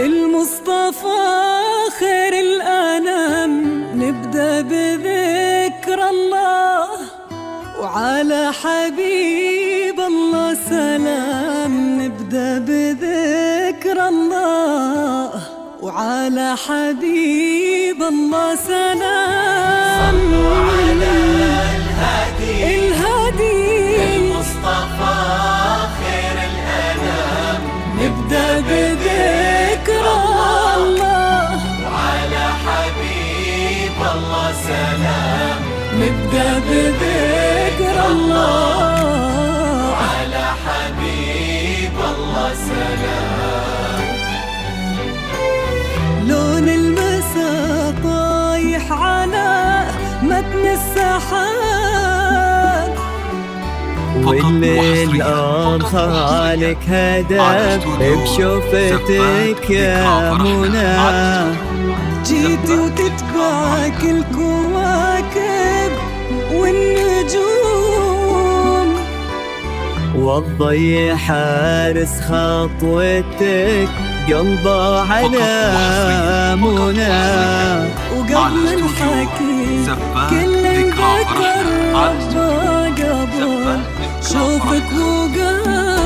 المصطفى خير الأنام، نبدأ بذكر الله وعلى حبيب الله سلام. نبدأ بذكر الله وعلى حبيب الله سلام. صلوا على الهادي المصطفى خير الأنام. نبدأ بذكر الله وعلى حبيب الله سلام. نبدأ بذكر الله وعلى حبيب الله سلام. لون المساء طايح على متن السحاب، والليل خالك هدف بشوفتك يا منى. جيتي وتتبعك الكواكب والنجوم، والضي حارس خطوتك قلبه على منى. وقبل الحكي كل ذكر ربه قبل شوفك وقال.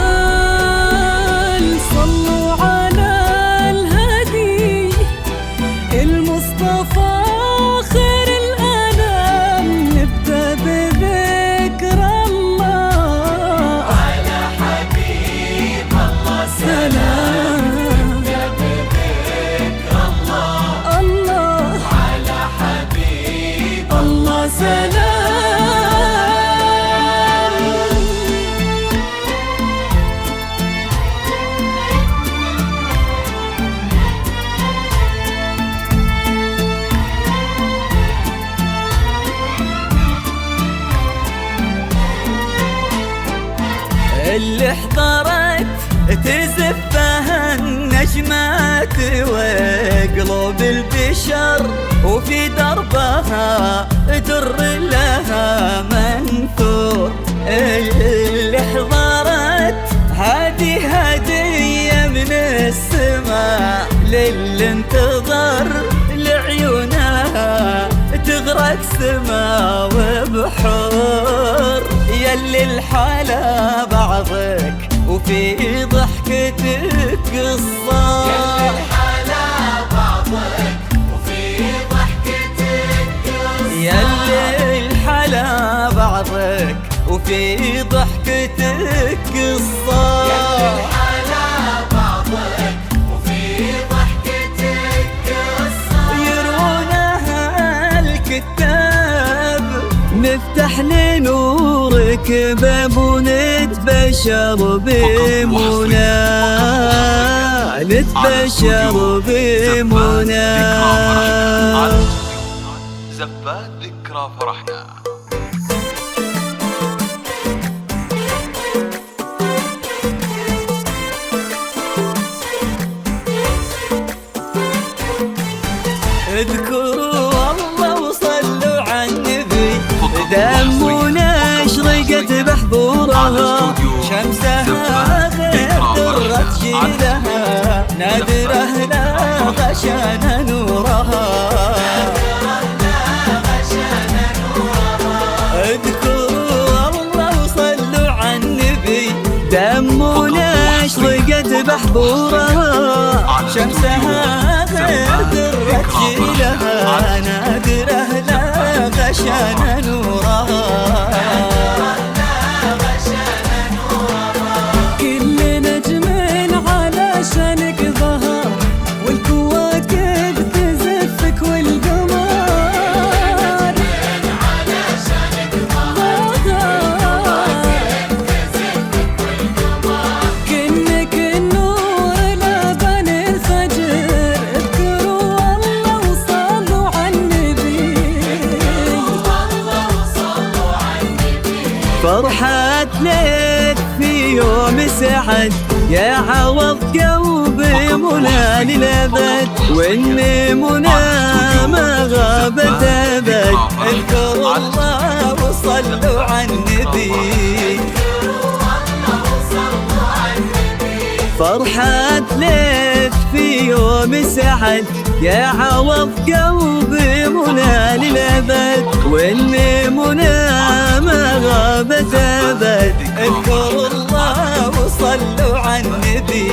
صلوا على الهادي المصطفى خير الأنام. نبدأ بذكر الله على حبيب الله سلام. نبدأ بذكر الله على حبيب الله سلام. اللي احضرت تزفها النجمات وقلوب البشر، وفي دربها در لها منثور. اللي احضرت هذه هدية من السماء للي انتظر لعيونها تغرق سما وبحور. يلي الحلا بعضك وفي ضحكتك قصة. يلي الحلا بعضك وفي ضحكتك قصة. يلي الحلا بعضك وفي ضحكتك قصة. يلي الحلا بعضك وفي ضحكتك قصة. يروونها الكتاب نفتح لنورك باب ونتبشر بمنى. نتبشر بمنى. زفات ذكرى فرحنا. اذكروا الله وصلوا على النبي، دمنا اشرقت بحبورها، شمسها غير درت جيلها، نادره لا غشان نورها. اذكروا الله وصلوا على النبي، دمنا اشرقت بحبورها، شمسها غير درت جيلها، نادره لا غشان نورها. كل نجم علشانك ظهر، والكواكب تزفك والقمر علشانك ظهر. كأنك النور لبن الفجر. اذكروا الله وصلوا على النبي. فرحة ليك في يوم سعد، يا عوض قلبي منى للأبد، وإن منى ما غابت أبد. اذكروا الله وصلوا على النبي. فرحة ليك في يوم يوم سعد يا عوض قلبي منى للأبد، وإني منى ما غابت أبد. اذكروا الله وصلوا على النبي.